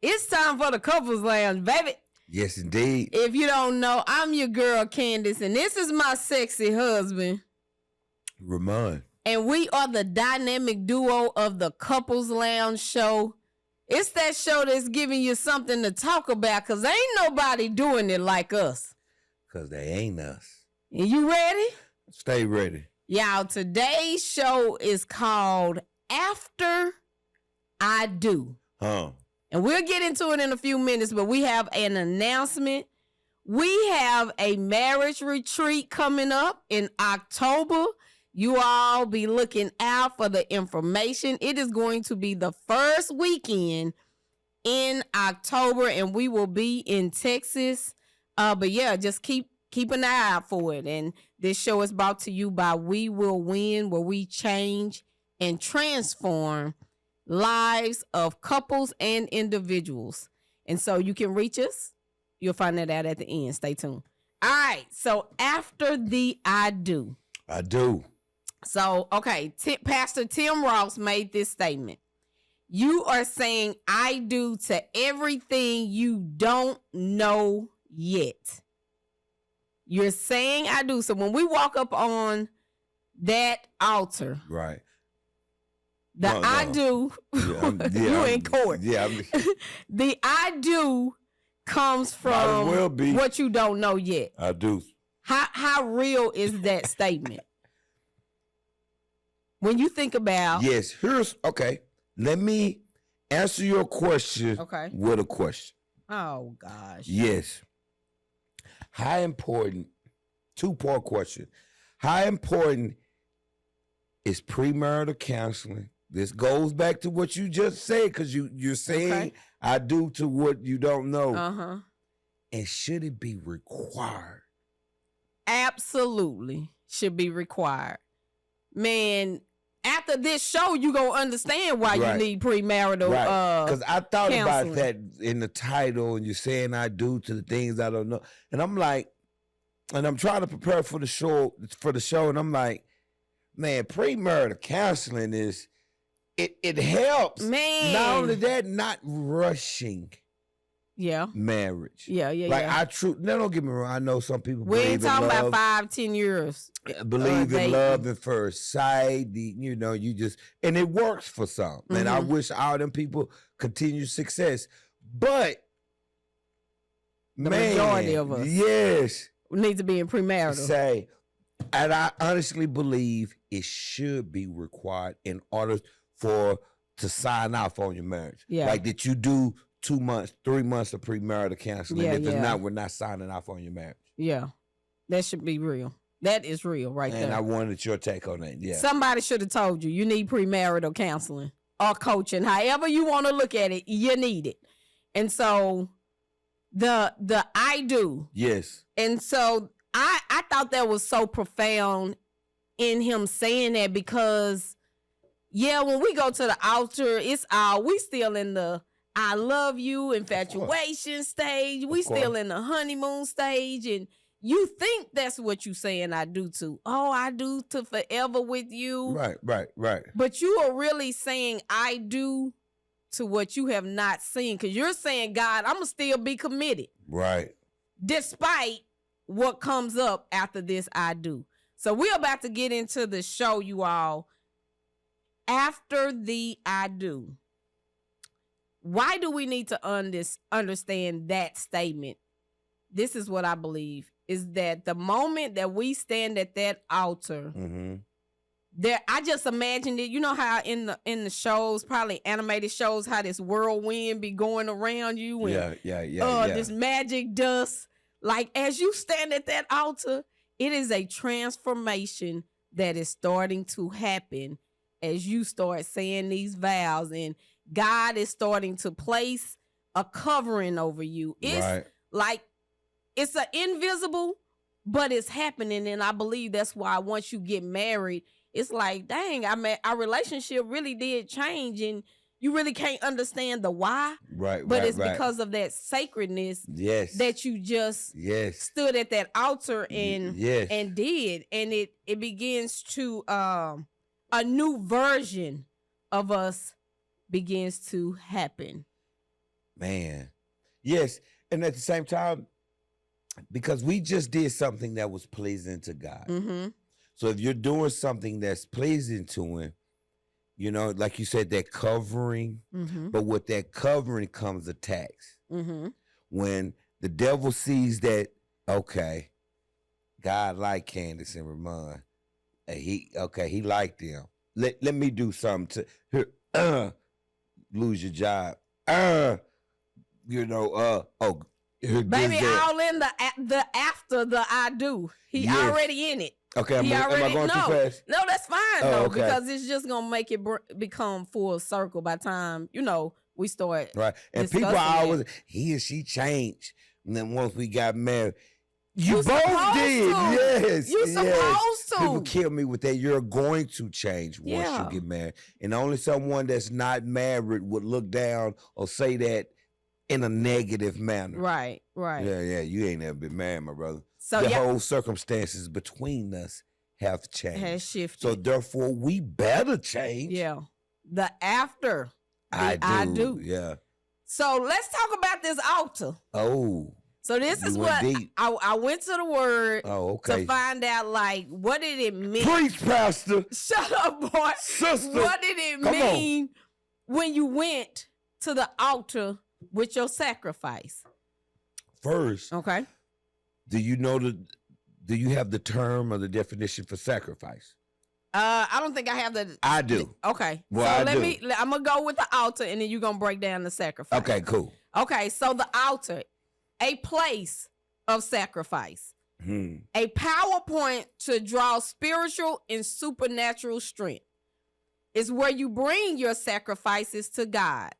It's time for the Couples Lounge, baby. Yes, indeed. If you don't know, I'm your girl, Candace, and this is my sexy husband, Remon. And we are the dynamic duo of the Couples Lounge show. It's that show that's giving you something to talk about because ain't nobody doing it like us. Because they ain't us. And you ready? Stay ready. Y'all, today's show is called After I Do. And we'll get into it in a few minutes, but we have an announcement. We have a marriage retreat coming up in October. You all be looking out for the information. It is going to be the first weekend in October, and we will be in Texas. But yeah, just keep an eye out for it. And this show is brought to you by We Will Win, where we change and transform lives of couples and individuals. And so you can reach us. You'll find that out at the end. Stay tuned. All right. So after the I do. I do. So, okay. Pastor Tim Ross made this statement. You are saying I do to everything you don't know yet. You're saying I do. So when we walk up on that altar. Right. I do, you in court. Yeah. The I do comes from what you don't know yet. I do. How real is that statement? When you think about. Yes, okay. Let me answer your question with a question. Oh, gosh. Yes. How important, two-part question. How important is premarital counseling? This goes back to what you just said, because you're saying I do to what you don't know. Uh-huh. And should it be required? Absolutely should be required. Man, after this show, you gonna understand why you need premarital because I thought counseling. about that in the title, and you're saying I do to the things I don't know. And I'm like, and I'm trying to prepare for the show, and I'm like, man, premarital counseling is it helps. Man. Not only that, not rushing marriage. Yeah. I now don't get me wrong, I know some people we ain't talking about about 5-10 years. Believe in love at first sight. You just, and it works for some. And I wish all them people continue success. But the majority of us, yes, need to be in premarital. And I honestly believe it should be required in order to sign off on your marriage. Yeah. Like that you do 2 months, 3 months of premarital counseling. If it's not, we're not signing off on your marriage. Yeah. That should be real. That is real there. And I wanted your take on that. Yeah. Somebody should have told you need premarital counseling or coaching. However you want to look at it, you need it. And so the I do. Yes. And so I thought that was so profound in him saying that, because when we go to the altar, we still in the I love you infatuation stage. We still in the honeymoon stage, and you think that's what you saying I do to. Oh, I do to forever with you. Right. But you are really saying I do to what you have not seen, because you're saying, God, I'm going to still be committed. Right. Despite what comes up after this I do. So we're about to get into the show, you all. After the I do. Why do we need to understand that statement? This is what I believe, is that the moment that we stand at that altar, I just imagined it. You know how in the shows, probably animated shows, how this whirlwind be going around you, and this magic dust. Like, as you stand at that altar, it is a transformation that is starting to happen as you start saying these vows, and God is starting to place a covering over you. It's like, it's an invisible, but it's happening. And I believe that's why once you get married, it's like, dang, our relationship really did change, and you really can't understand the why. But it's because of that sacredness that you just stood at that altar and did. And it begins to, a new version of us begins to happen. Man. Yes. And at the same time, because we just did something that was pleasing to God. Mm-hmm. So if you're doing something that's pleasing to him, you know, like you said, that covering, Mm-hmm. but with that covering comes attacks. Mm-hmm. When the devil sees that, okay, God liked Candace and Remon. He liked them. Let me do something to lose your job. Baby, all in the after the I do. He Yes. already in it. Okay, am I going too fast? No, that's fine Oh, though, okay. because it's just gonna make it become full circle by the time we start. Right, and people discussing always that. he or she changed, and then once we got married, you You both supposed did. to. Yes, You supposed to. People kill me with that. You're going to change once Yeah. you get married, and only someone that's not married would look down or say that in a negative manner. Right. Yeah. You ain't never been married, my brother. So The whole circumstances between us have changed. has shifted. So therefore, we better change. yeah, the after the I do. do. Yeah. So let's talk about this altar. Oh. So this You is went what deep. I went to the word Oh, okay. to find out, like, what did it mean? Preach, Pastor. Shut up, boy. Sister. What did it Come mean when you went to the altar with your sacrifice? First, Okay. do you have the term or the definition for sacrifice? I don't think I have the. I do. Okay. Well, so I do. I'm gonna go with the altar, and then you're gonna break down the sacrifice. Okay, cool. Okay. So the altar, a place of sacrifice, a PowerPoint to draw spiritual and supernatural strength. Is where you bring your sacrifices to God.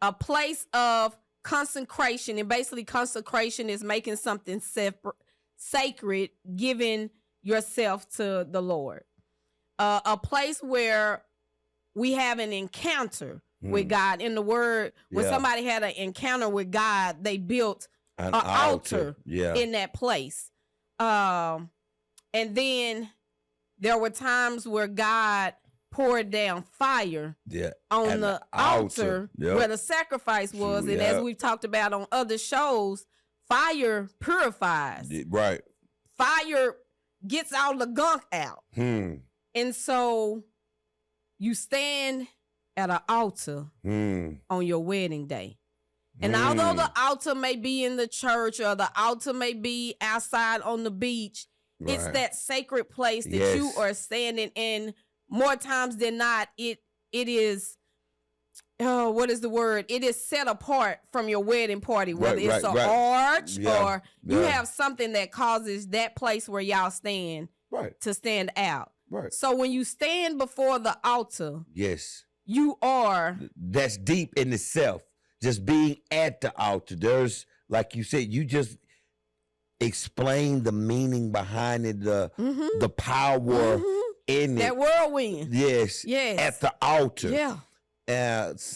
A place of consecration, and basically consecration is making something sacred, giving yourself to the Lord. A place where we have an encounter with God. In the word, when somebody had an encounter with God, they built an altar in that place. And then there were times where God poured down fire on the altar where the sacrifice was. And as we've talked about on other shows, fire purifies. Right. Fire gets all the gunk out. And so you stand at an altar on your wedding day. And although the altar may be in the church or the altar may be outside on the beach, it's that sacred place that you are standing in. More times than not, it is, what is the word? It is set apart from your wedding party, whether it's an arch or you have something that causes that place where y'all stand to stand out. Right. So when you stand before the altar, you are. That's deep in itself. Just being at the altar. There's, like you said, you just explain the meaning behind it, the power in that it. whirlwind. Yes. At the altar. Yeah.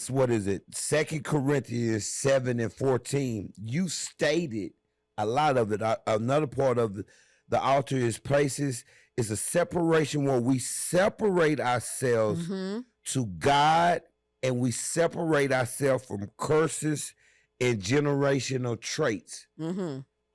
What is it? 2 Corinthians 7:14. You stated a lot of it. Another part of the altar is a separation where we separate ourselves to God, and we separate ourselves from curses and generational traits.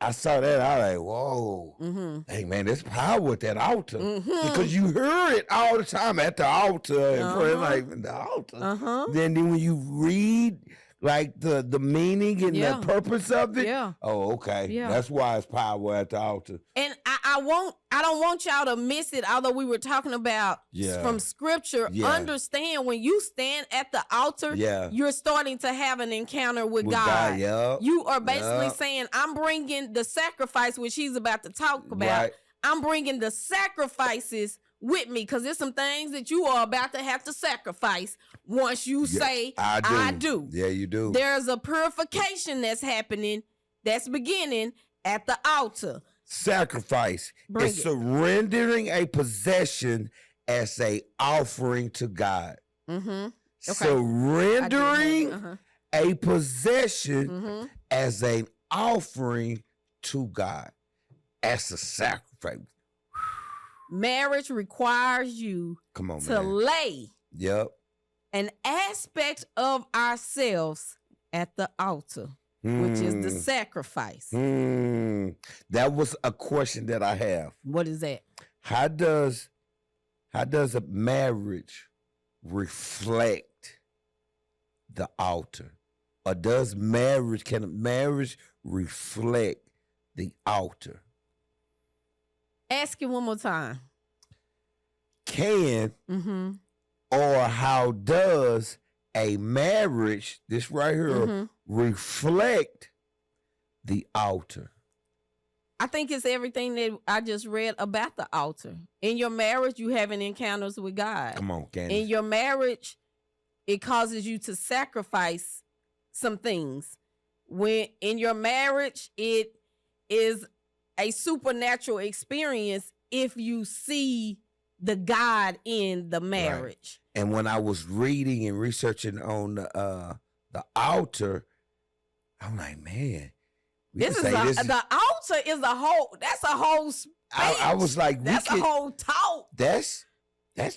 I saw that. I was like, whoa. Hey, man, there's power at that altar. Because you hear it all the time at the altar. And pray, like, the altar. Then when you read, like, the meaning and the purpose of it. Oh, okay. That's why it's power at the altar. And I don't want y'all to miss it, although we were talking about from scripture. Understand when you stand at the altar, you're starting to have an encounter with God. You are basically saying, I'm bringing the sacrifice, which he's about to talk about. I'm bringing the sacrifices with me, because there's some things that you are about to have to sacrifice once you say, I do. Yeah, you do. There's a purification that's happening, that's beginning at the altar. Sacrifice is surrendering a possession as a offering to God. Surrendering a possession as an offering to God. That's a sacrifice. Marriage requires you to lay an aspect of ourselves at the altar, which is the sacrifice. That was a question that I have. What is that? How does a marriage reflect the altar? Or can a marriage reflect the altar? Ask it one more time. Or how does a marriage, this right here, reflect the altar? I think it's everything that I just read about the altar. In your marriage, you having encounters with God. Come on, Candace. In your marriage, it causes you to sacrifice some things. When in your marriage, it is a supernatural experience if you see the God in the marriage. Right. And when I was reading and researching on the altar, I'm like, man, the altar is a whole. That's a whole space. I was like, that's a whole talk. That's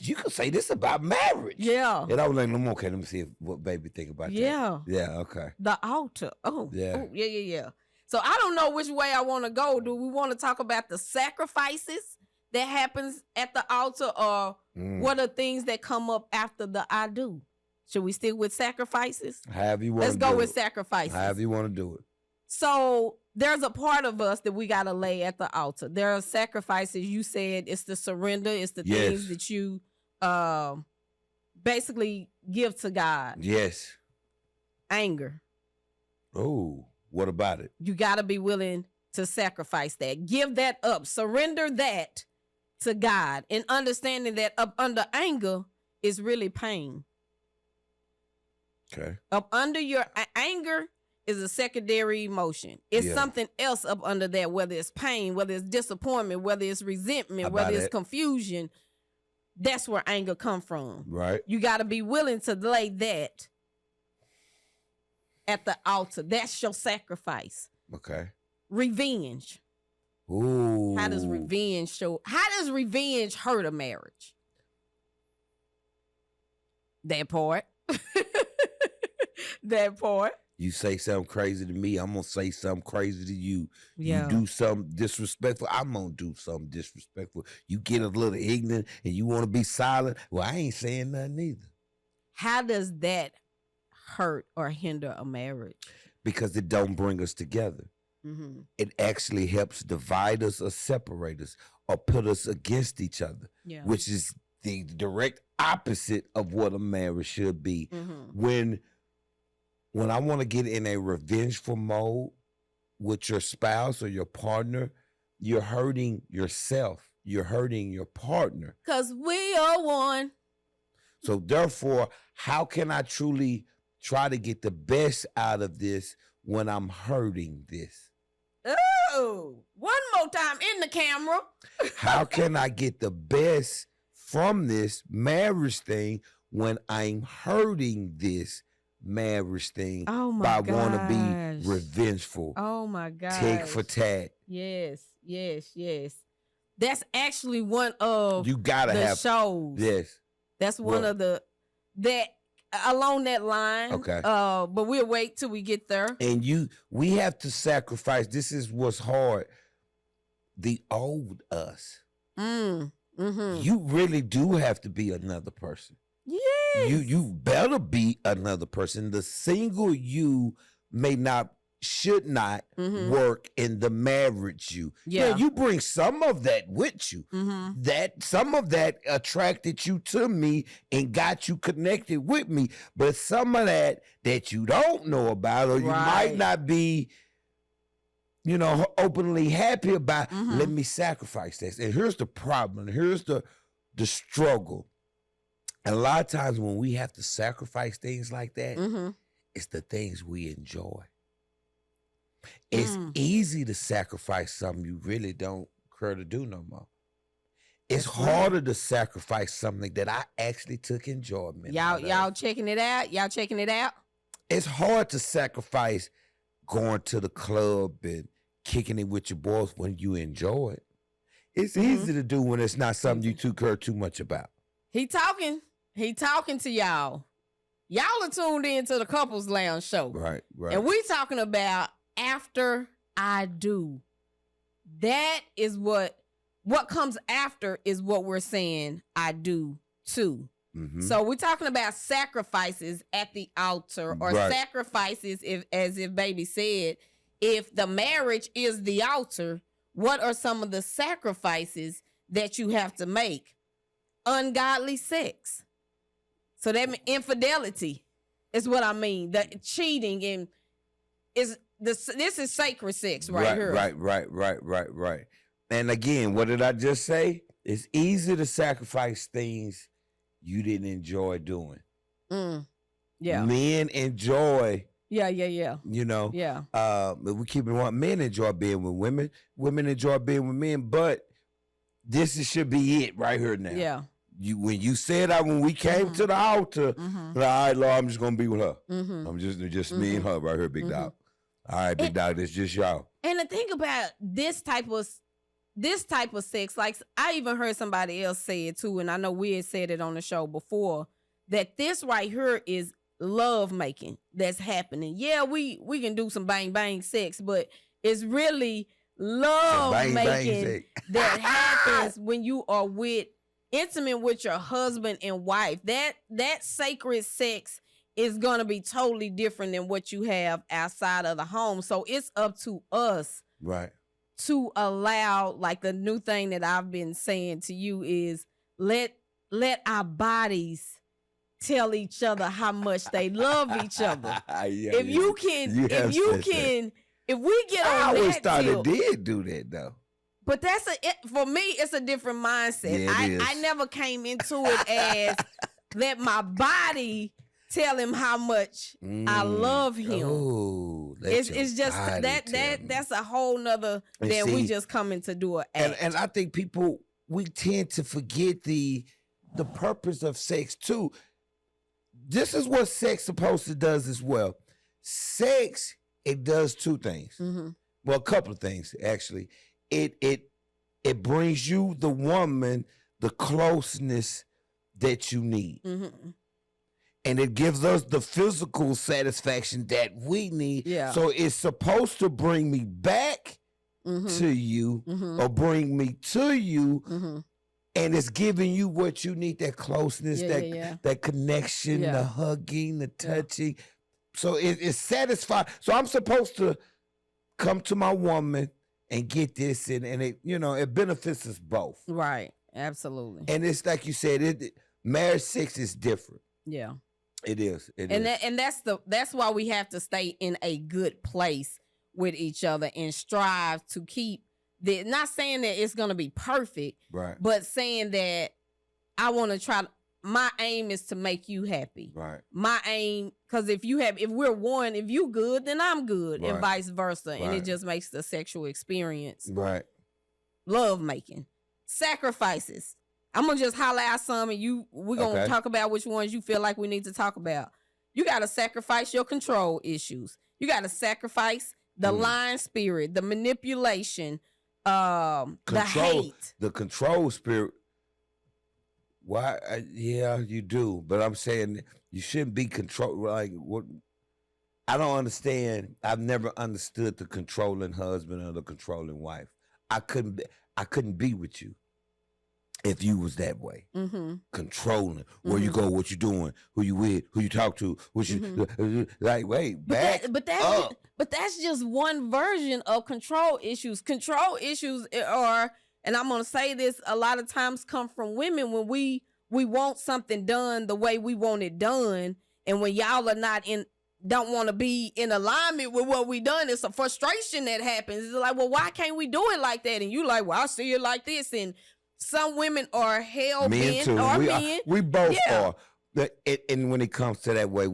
you could say this about marriage. Yeah. And I was like, okay, let me see what baby think about that. Yeah. Okay. The altar. Yeah. Yeah. So I don't know which way I want to go. Do we want to talk about the sacrifices that happens at the altar, or what are things that come up after the I do? Should we stick with sacrifices? However you want to do it. Let's go with sacrifices. However you want to do it. So there's a part of us that we got to lay at the altar. There are sacrifices. You said it's the surrender. It's the things that you basically give to God. Yes. Anger. Oh, what about it? You got to be willing to sacrifice that. Give that up. Surrender that to God, and understanding that up under anger is really pain. Okay. Up under your anger is a secondary emotion. It's something else up under that, whether it's pain, whether it's disappointment, whether it's resentment, whether it's confusion. That's where anger come from. Right. You got to be willing to lay that at the altar. That's your sacrifice. Okay. Revenge. Ooh. How does revenge hurt a marriage? That part. That part. You say something crazy to me, I'm going to say something crazy to you. Yeah. You do something disrespectful, I'm going to do something disrespectful. You get a little ignorant and you want to be silent. Well, I ain't saying nothing either. How does that hurt or hinder a marriage? Because it don't bring us together. It actually helps divide us or separate us or put us against each other, which is the direct opposite of what a marriage should be. When I want to get in a revengeful mode with your spouse or your partner, you're hurting yourself. You're hurting your partner. Because we are one. So therefore, how can I truly try to get the best out of this when I'm hurting this? Oh, one more time in the camera. How can I get the best from this marriage thing when I'm hurting this marriage thing by want to be revengeful? Oh my God. Tit for tat. Yes. That's actually one of you gotta the have shows. Yes. That's one of that along that line. Okay. But we'll wait till we get there. And we have to sacrifice. This is what's hard. The old us. You really do have to be another person. Yes. You better be another person. The single you should not work in the marriage you. Yeah, you bring some of that with you. That some of that attracted you to me and got you connected with me. But some of that you don't know about, or you might not be, openly happy about. Let me sacrifice this. And here's the problem. Here's the struggle. And a lot of times when we have to sacrifice things like that, it's the things we enjoy. It's easy to sacrifice something you really don't care to do no more. It's harder to sacrifice something that I actually took enjoyment. Y'all checking it out? Y'all checking it out? It's hard to sacrifice going to the club and kicking it with your boys when you enjoy it. It's easy to do when it's not something you care too much about. He talking to y'all. Y'all are tuned into the Couples Lounge show. Right. And we talking about after I do. That is what comes after is what we're saying I do too. Mm-hmm. So we're talking about sacrifices at the altar, or sacrifices, as if baby said, if the marriage is the altar, what are some of the sacrifices that you have to make? Ungodly sex. So that means infidelity is what I mean. The cheating and this is sacred sex here. Right. And again, what did I just say? It's easy to sacrifice things you didn't enjoy doing. Yeah. Men enjoy. Yeah. You know. Yeah. We keep it one. Men enjoy being with women. Women enjoy being with men. But should be it right here now. Yeah. When you said that, when we came to the altar, all right, Lord, I'm just gonna be with her. I'm just me and her right here, big dog. All right, big dog, it's just y'all. And the thing about this type of sex, like I even heard somebody else say it too, and I know we had said it on the show before, that this right here is love making that's happening. Yeah, we can do some bang bang sex, but it's really love making that happens when you are intimate with your husband and wife. That sacred sex is going to be totally different than what you have outside of the home. So it's up to us to allow, like the new thing that I've been saying to you is let our bodies tell each other how much they love each other. If we get on I always thought it did do that though. But for me, it's a different mindset. Yeah, I never came into it as let my body tell him how much I love him. Oh, it's just that's a whole nother than we just coming to do an act. And I think we tend to forget the purpose of sex too. This is what sex supposed to does as well. Sex, it does two things. Well, a couple of things actually. It brings you, the woman, the closeness that you need. And it gives us the physical satisfaction that we need. Yeah. So it's supposed to bring me back to you or bring me to you. And it's giving you what you need, that closeness, that connection, the hugging, the touching. So it's satisfying. So I'm supposed to come to my woman and get this, and it, it benefits us both. Right. Absolutely. And it's like you said, marriage sex is different. Yeah. It is. And that's why we have to stay in a good place with each other and strive to keep not saying that it's going to be perfect, right, but saying that I want to try. My aim is to make you happy. Right. My aim, because if we're one, if you good, then I'm good, and vice versa. And it just makes the sexual experience love making. Sacrifices. I'm gonna just holler out some, and we're gonna talk about which ones you feel like we need to talk about. You gotta sacrifice your control issues. You gotta sacrifice the lying spirit, the manipulation, the hate, the control spirit. Why? Yeah, you do, but I'm saying you shouldn't be controlled. Like what? I don't understand. I've never understood the controlling husband or the controlling wife. I couldn't be with you if you was that way. Controlling where you go, what you doing, who you with, who you talk to, what you like. Wait, but that's just one version of control issues. Control issues are. And I'm going to say this, a lot of times come from women when we want something done the way we want it done. And when y'all are don't want to be in alignment with what we done, it's a frustration that happens. It's like, well, why can't we do it like that? And you like, well, I see it like this. And some women are hell-bent, or men. We both are. And when it comes to that way,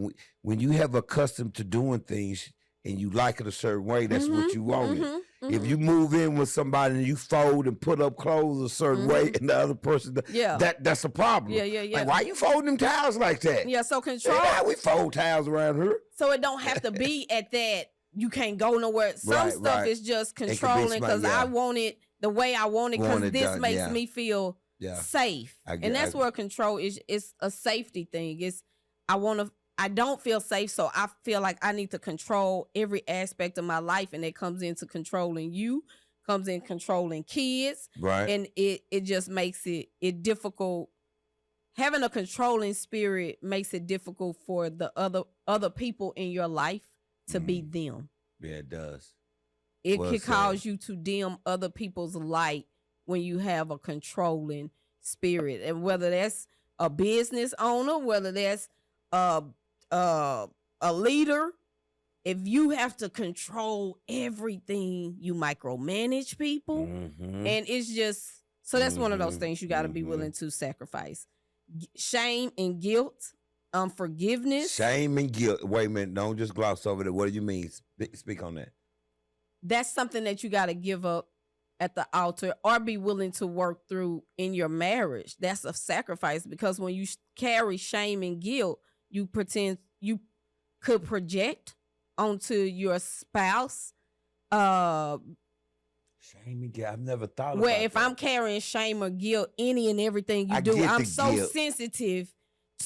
when you have accustomed to doing things and you like it a certain way, that's what you want. If you move in with somebody and you fold and put up clothes a certain way, and the other person, that's a problem. Yeah. Like, why you folding them towels like that? Yeah, so control. Yeah, we fold towels around here. So it don't have to be at that. You can't go nowhere. Some stuff is just controlling because I want it the way I want it because this makes me feel safe. And that's where control is. It's a safety thing. I want to I don't feel safe, so I feel like I need to control every aspect of my life, and it comes into controlling you, comes in controlling kids, Right. and it just makes it difficult. Having a controlling spirit makes it difficult for the other people in your life to be them. Yeah, it does. It Well can said. cause you to dim other people's light when you have a controlling spirit, and whether that's a business owner, whether that's a leader, if you have to control everything, you micromanage people, and it's just so that's one of those things you got to be willing to sacrifice. Shame and guilt, unforgiveness. Shame and guilt. Wait a minute, don't just gloss over that. What do you mean? Speak on that. That's something that you got to give up at the altar or be willing to work through in your marriage. That's a sacrifice, because when you carry shame and guilt, you pretend you could project onto your spouse. Shame and guilt. I've never thought about If that. I'm carrying shame or guilt, any and everything you I do, get I'm the so guilt. sensitive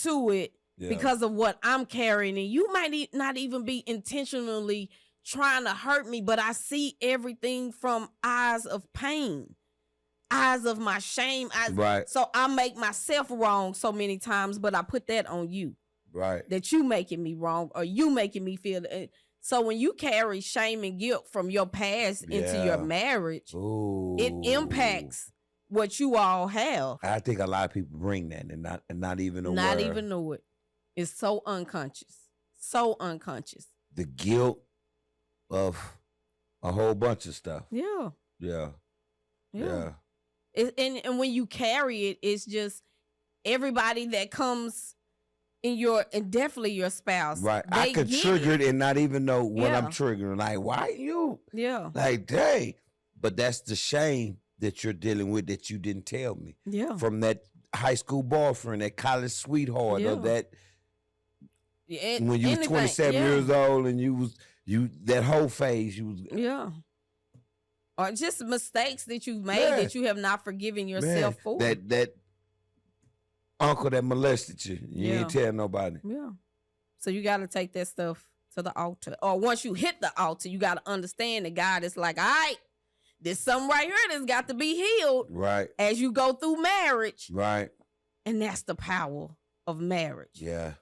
to it because of what I'm carrying. And you might not even be intentionally trying to hurt me, but I see everything from eyes of pain, eyes of my shame. Right. So I make myself wrong so many times, but I put that on you. Right. That you making me wrong or you making me feel. So when you carry shame and guilt from your past into your marriage, it impacts what you all have. I think a lot of people bring that and not even aware. Not even know it. It's so unconscious. So unconscious. The guilt of a whole bunch of stuff. Yeah. Yeah. Yeah. And when you carry it, it's just everybody that comes in and definitely your spouse. Right. I could trigger it and not even know what I'm triggering. Like, why you? Yeah. Like, dang. But that's the shame that you're dealing with that you didn't tell me. Yeah. From that high school boyfriend, that college sweetheart, or that when you was 27 years old and you that whole phase you was or just mistakes that you've made that you have not forgiven yourself for. That uncle that molested you. You ain't tell nobody. Yeah. So you got to take that stuff to the altar. Or once you hit the altar, you got to understand that God is like, all right, there's something right here that's got to be healed. Right. As you go through marriage. Right. And that's the power of marriage. Yeah.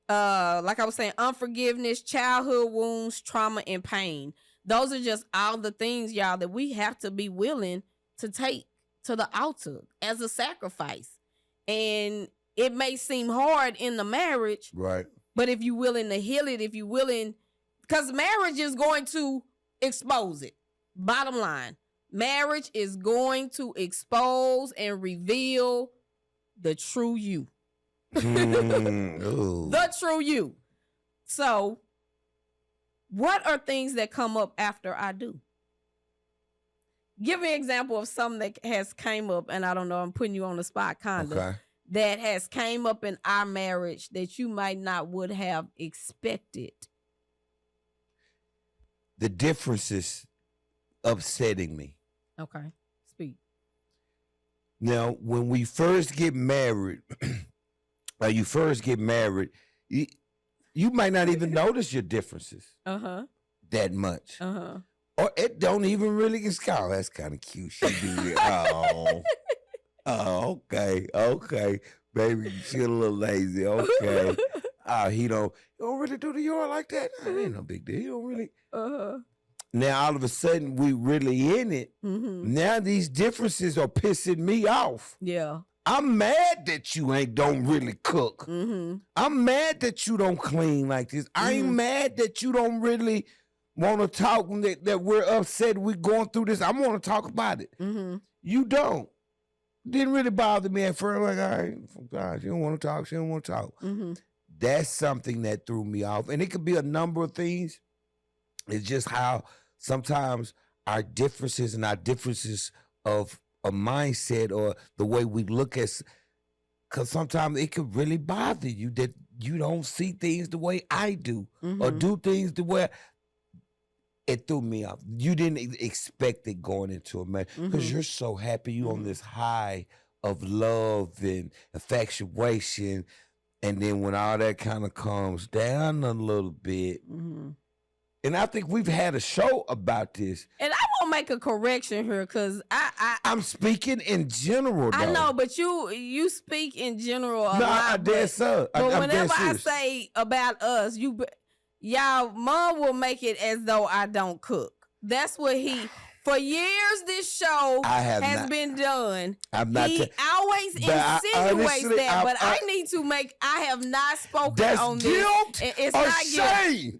Like I was saying, unforgiveness, childhood wounds, trauma, and pain. Those are just all the things, y'all, that we have to be willing to take to the altar as a sacrifice. And it may seem hard in the marriage. Right. But if you're willing to heal it, if you're willing, because marriage is going to expose it. Bottom line, marriage is going to expose and reveal the true you. The true you. So, what are things that come up after I do? Give me an example of something that has came up, and I don't know, I'm putting you on the spot, Candace. Okay. That has came up in our marriage that you might not would have expected. The differences upsetting me. Okay, speak. Now, when we first get married, or you first get married, you might not even notice your differences that much. Or it don't even really get scout. That's kind of cute. She do it. Oh, okay. Baby, she a little lazy. Okay. He don't really do the yard like that. Ain't no big deal. He don't really. Now all of a sudden we really in it. Now these differences are pissing me off. Yeah. I'm mad that you don't really cook. I'm mad that you don't clean like this. I ain't mad that you don't really want to talk, that we're upset we're going through this. I want to talk about it. You don't. Didn't really bother me at first. Like, all right, God, she don't want to talk. She don't want to talk. That's something that threw me off. And it could be a number of things. It's just how sometimes our differences and our differences of a mindset or the way we look at, because sometimes it could really bother you that you don't see things the way I do or do things the way. It threw me off. You didn't expect it going into a marriage because you're so happy. You on this high of love and infatuation, And then when all that kind of calms down a little bit, and I think we've had a show about this. And I won't make a correction here because I'm speaking in general, though. I know, but you speak in general a No, lot. I did so. But I'm whenever I serious. say about us, y'all, Mom will make it as though I don't cook. That's what for years this show has been done. I'm not. He always insinuates that, but I need to make. I have not spoken on this. That's guilt It's or not shame.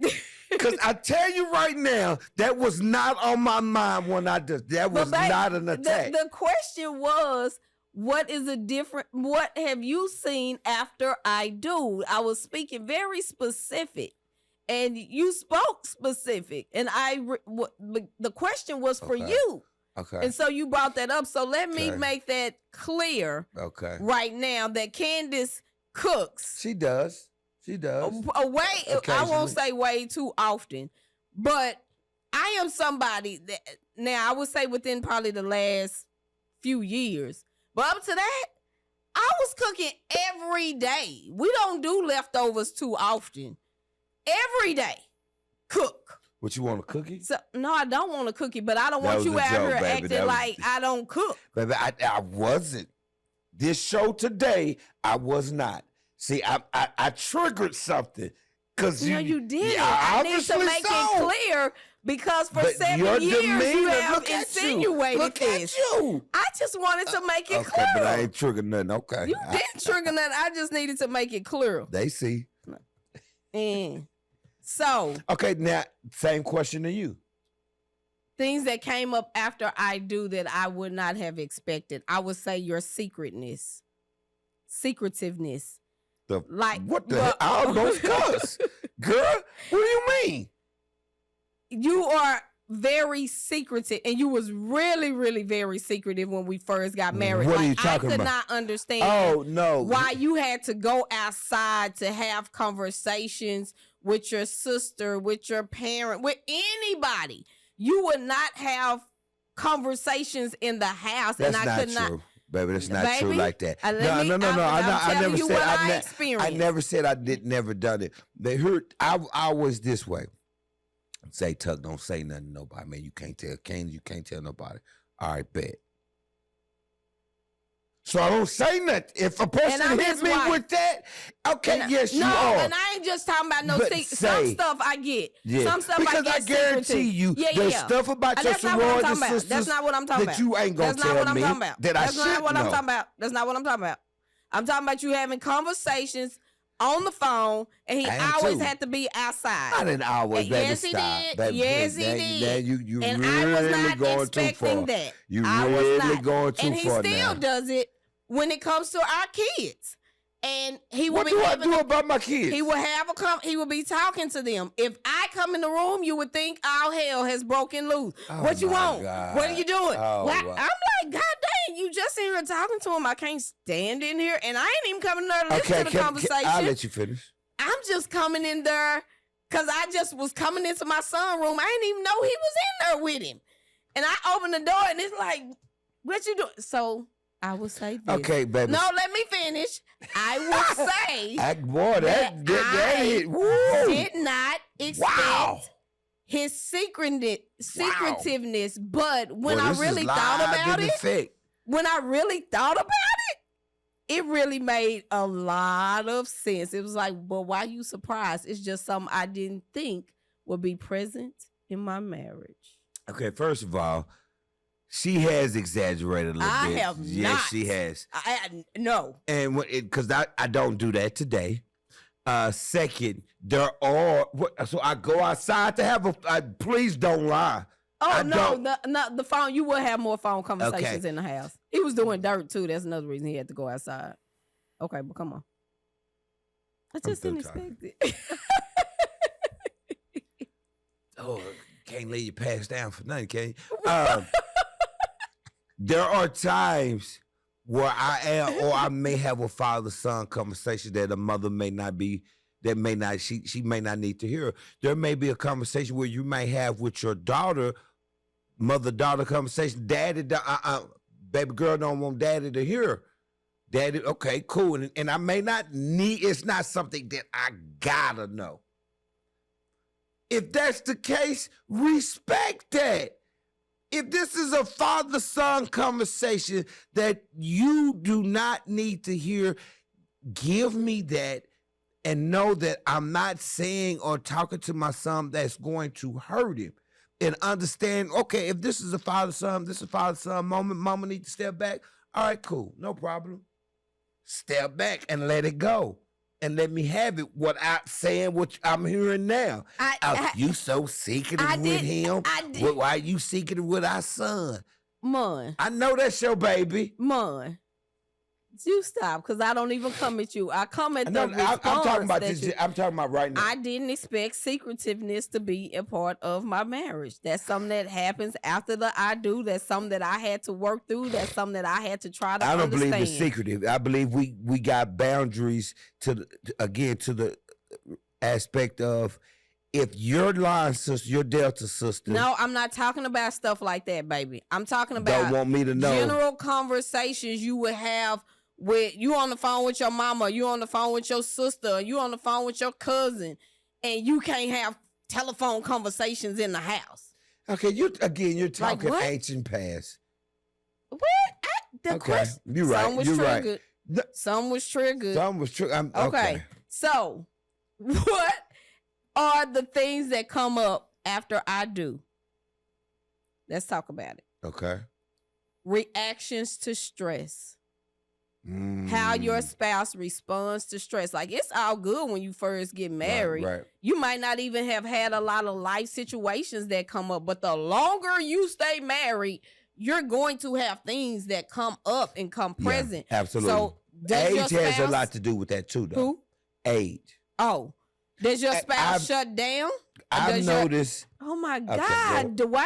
Because I tell you right now, that was not on my mind when I did. That was not an attack. The question was, what have you seen after I do? I was speaking very specific. And you spoke specific, and the question was for you. Okay. And so you brought that up. So let me make that clear. Okay. Right now that Candace cooks. She does. I won't say way too often, but I am somebody that now I would say within probably the last few years, but up to that, I was cooking every day. We don't do leftovers too often. Every day, cook. What, you want a cookie? So, no, I don't want a cookie, but I don't want you out here acting like I don't cook. Baby, I wasn't. This show today, I was not. See, I triggered something. You did. Yeah, I need to make it clear because for 7 years you have insinuated this. I just wanted to make it clear. But I ain't triggered nothing. Okay. You didn't trigger nothing. I just needed to make it clear. They see. So. Okay, now, same question to you. Things that came up after I do that I would not have expected. I would say your secretiveness. What the hell? I almost cuss. Girl, what do you mean? You are very secretive, and you was really, really very secretive when we first got married. What are you talking about? I could not understand no. why you had to go outside to have conversations with your sister, with your parent, with anybody. You would not have conversations in the house. That's and I could not. True. Baby, that's not true like that. No. I never said I never done it. They heard I was this way. Say, Tuck, don't say nothing to nobody. Man, you can't tell nobody. All right, bet. So I don't say nothing. If a person hit me with that, okay, yes, you are. No, and I ain't just talking about no secret. Some stuff I get. Yeah. Some stuff because I guarantee you, there's stuff about your sorority sisters That's not what I'm talking about. That you ain't gonna tell me that I should know. That's not what I'm talking about. That's not what I'm talking about. I'm talking about you having conversations on the phone, and he always had to be outside. I didn't always. Yes, he did. Yes, he did. You and really I was not going too expecting far. that. You really going too far now. And he still does it when it comes to our kids. And he will what do I do about my kids? He will he will be talking to them. If I come in the room, you would think all hell has broken loose. What you want? God. What are you doing? Oh, I'm like, God dang, you just in here talking to him. I can't stand in here. And I ain't even coming there to listen to the conversation. I'll let you finish. I'm just coming in there because I just was coming into my son's room. I didn't even know he was in there with him. And I opened the door and it's like, what you doing? So I will say this. Okay, baby. No, let me finish. I will say that did not expect his secretiveness, but when I really thought about it, it really made a lot of sense. It was like, well, why are you surprised? It's just something I didn't think would be present in my marriage. Okay, first of all, she has exaggerated a little bit. I have not. Yes, she has. No. And because I don't do that today. Second, there are. So I go outside to have please don't lie. Oh, the phone. You will have more phone conversations in the house. He was doing dirt too. That's another reason he had to go outside. Okay, but come on. I just didn't expect it. Oh, can't lay your pants down for nothing, can you? There are times where I am, or I may have a father-son conversation that a mother may not be, she may not need to hear. There may be a conversation where you may have with your daughter, mother-daughter conversation. Daddy, baby girl don't want daddy to hear. Okay, cool. And I may not need, it's not something that I gotta know. If that's the case, respect that. If this is a father-son conversation that you do not need to hear, give me that and know that I'm not saying or talking to my son that's going to hurt him. And understand, okay, if this is a father-son, this is a father-son moment, mama need to step back. All right, cool, no problem. Step back and let it go. And let me have it without saying what I'm hearing now. You so secretive with him? Why are you secretive with our son? Mon. I know that's your baby. Mon. You stop, because I don't even come at you. I come at the response. I'm talking about this. I'm talking about right now. I didn't expect secretiveness to be a part of my marriage. That's something that happens after the I do. That's something that I had to work through. That's something that I had to try to understand. I don't believe it's secretive. I believe we got boundaries to the aspect of, if you're lying sister, your Delta sister. No, I'm not talking about stuff like that, baby. I'm talking about don't want me to know. General conversations you would have with you on the phone with your mama, you on the phone with your sister, you on the phone with your cousin, and you can't have telephone conversations in the house. Okay, you're talking like ancient past. What? Question. You're right. Some was you're triggered. Right. Some was triggered. Some was triggered. Okay. So, what are the things that come up after I do? Let's talk about it. Okay. Reactions to stress. How your spouse responds to stress. Like, it's all good when you first get married. Right. You might not even have had a lot of life situations that come up, but the longer you stay married, you're going to have things that come up and come present. Yeah, absolutely. So age has a lot to do with that too, though. Who? Age. Oh, does your spouse shut down? I've noticed. Oh my God, Dwayne.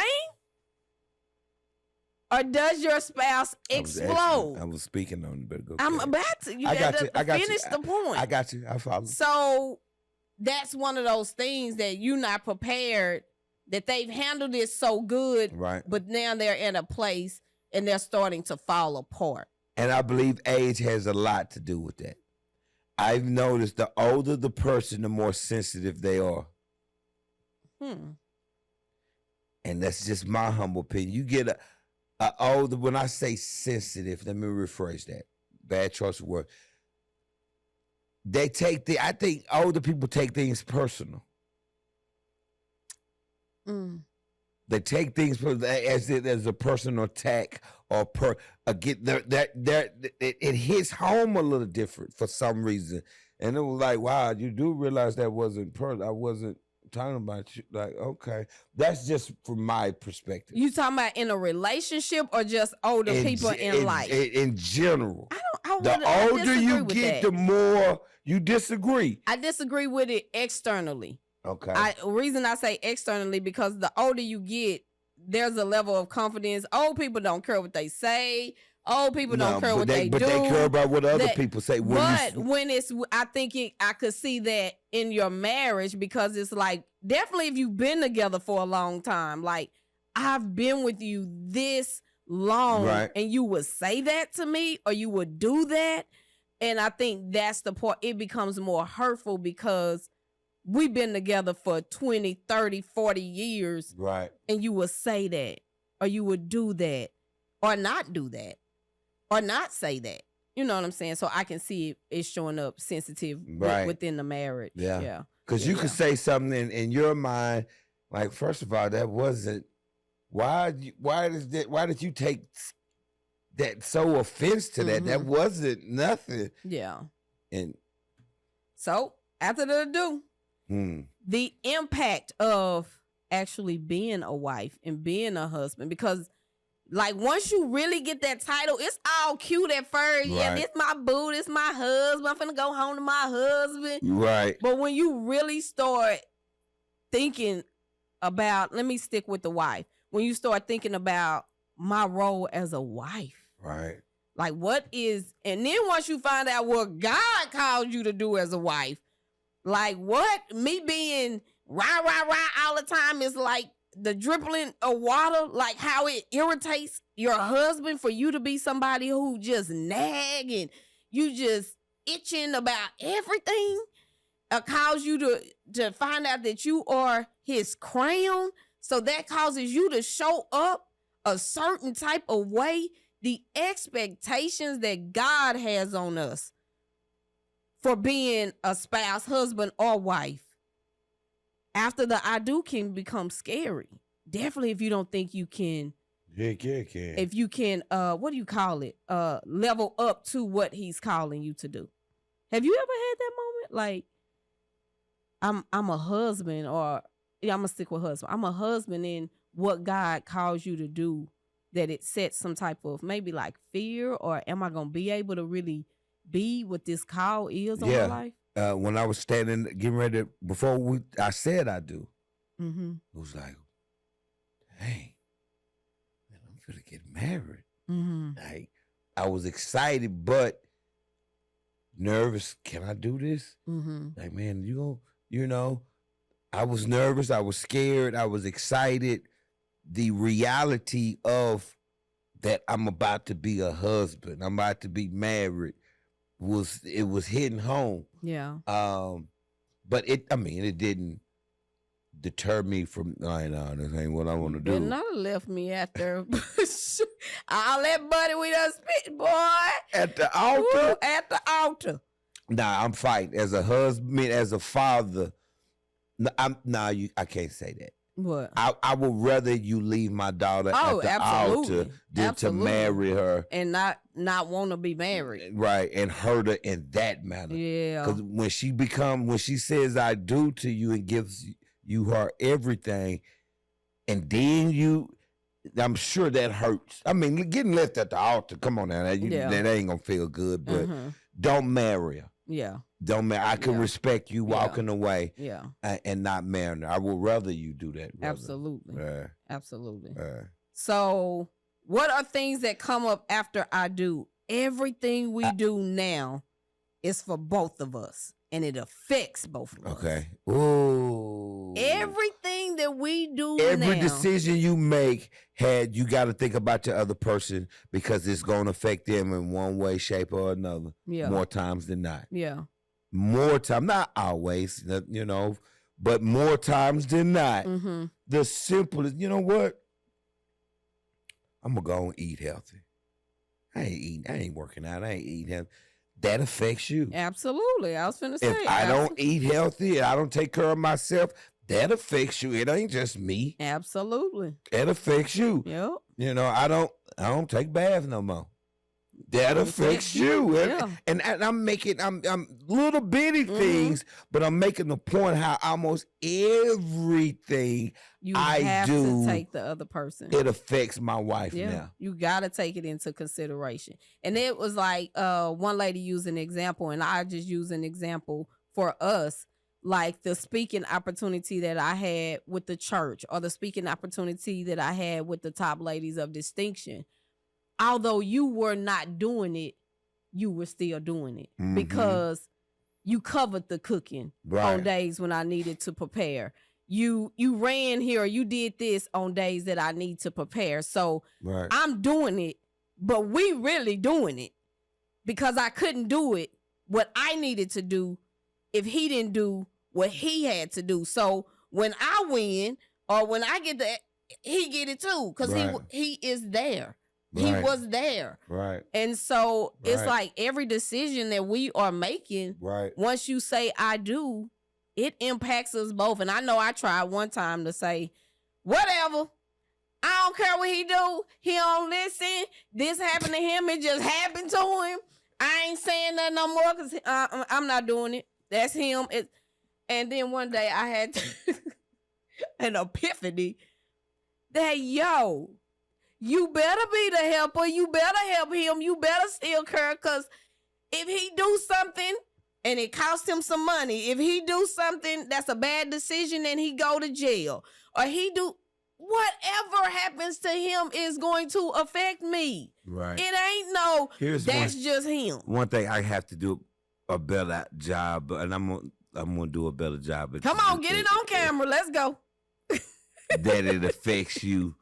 Or does your spouse explode? I was speaking on it, but go. I'm about to. You gotta finish the point. I got you. I follow. So that's one of those things that you're not prepared, that they've handled it so good, right? But now they're in a place and they're starting to fall apart. And I believe age has a lot to do with that. I've noticed the older the person, the more sensitive they are. And that's just my humble opinion. You get older, when I say sensitive, let me rephrase that. Bad choice of word. I think older people take things personal. They take things as a personal attack, or it hits home a little different for some reason. And it was like, wow, you do realize that wasn't I wasn't talking about you. Like, okay, that's just from my perspective. You talking about in a relationship or just older people in life? In general. The older you get, the more you disagree. I disagree with it externally. Okay. The reason I say externally, because the older you get, there's a level of confidence. Old people don't care what they say. Old people don't care what they do. But they care about what other people say. I could see that in your marriage, because it's like, definitely if you've been together for a long time, like, I've been with you this long, right, and you would say that to me, or you would do that. And I think that's the part. It becomes more hurtful because we've been together for 20, 30, 40 years. Right. And you would say that, or you would do that, or not do that, or not say that. You know what I'm saying? So I can see it showing up sensitive within the marriage. Yeah. Because you could say something in your mind, like, first of all, that wasn't, why did you take that so offense to that? That wasn't nothing. Yeah. And so after the the impact of actually being a wife and being a husband, because like, once you really get that title, it's all cute at first. Right. Yeah, this my boo, this my husband. I'm finna go home to my husband. Right. But when you really start thinking about, let me stick with the wife. When you start thinking about my role as a wife. Right. Like, what is, and then once you find out what God called you to do as a wife, like, what, me being rah, rah, rah all the time is like the dribbling of water, like how it irritates your husband for you to be somebody who just nag you just itching about everything, cause you to find out that you are his crown. So that causes you to show up a certain type of way. The expectations that God has on us for being a spouse, husband, or wife, after the I do can become scary. Definitely if you don't think you can. Yeah, can. If you can, what do you call it? Level up to what he's calling you to do. Have you ever had that moment? Like, I'm a husband, or yeah, I'm gonna stick with husband. I'm a husband in what God calls you to do, that it sets some type of maybe like fear, or am I gonna be able to really be what this call is on my life? When I was standing, getting ready, I said I do. Mm-hmm. It was like, dang, man, I'm gonna get married. Mm-hmm. Like, I was excited, but nervous. Can I do this? Mm-hmm. Like, man, I was nervous. I was scared. I was excited. The reality of that I'm about to be a husband, I'm about to be married, was hitting home. Yeah. But it didn't deter me from, no, this ain't what I want to do. And none left me at there. All that money we done spent, boy. At the altar? Ooh, at the altar. Nah, I'm fighting. As a husband, as a father, I can't say that. What? I would rather you leave my daughter at the altar than to marry her. And not want to be married. Right, and hurt her in that manner. Yeah. Because when she says I do to you and gives you her everything, and then I'm sure that hurts. I mean, getting left at the altar, come on now, that ain't gonna feel good, but don't marry her. Yeah. Don't marry. I can respect you walking away. Yeah. And not marrying her. I would rather you do that. Brother. Absolutely. Absolutely. Yeah. So, what are things that come up after I do? Everything we do now is for both of us, and it affects both of us. Okay. Ooh. Everything that we do Every now, decision you make, you got to think about your other person, because it's going to affect them in one way, shape, or another. Yeah. More times than not. Yeah. More time, not always, but more times than not. Mm-hmm. The simplest, you know what? I'm going to go and eat healthy. I ain't working out. I ain't eating healthy. That affects you. Absolutely. I was finna say. If I don't eat healthy and I don't take care of myself, that affects you. It ain't just me. Absolutely. It affects you. Yep. I don't take baths no more. That affects you. Yeah. And I'm little bitty things, but I'm making the point how almost everything I have do to take the other person. It affects my wife now. You gotta take it into consideration. And it was like one lady used an example, and I just use an example for us, like the speaking opportunity that I had with the church, or the speaking opportunity that I had with the top ladies of distinction. Although you were not doing it, you were still doing it, because you covered the cooking on days when I needed to prepare. You ran here, or you did this on days that I need to prepare. So I'm doing it, but we really doing it, because I couldn't do it what I needed to do if he didn't do what he had to do. So when I win, or when I get he get it too, because he is there. He was there. Right. And so it's like every decision that we are making, once you say I do, it impacts us both. And I know I tried one time to say, whatever, I don't care what he do. He don't listen. This happened to him. It just happened to him. I ain't saying nothing no more, because I'm not doing it. That's him. And then one day I had an epiphany that, you better be the helper. You better help him. You better still care, because if he do something and it costs him some money, if he do something that's a bad decision and he go to jail, or he do whatever happens to him is going to affect me. Right. It ain't that's just him. One thing, I have to do a better job, and I'm gonna do a better job. Come on, get it on camera. Let's go. That it affects you.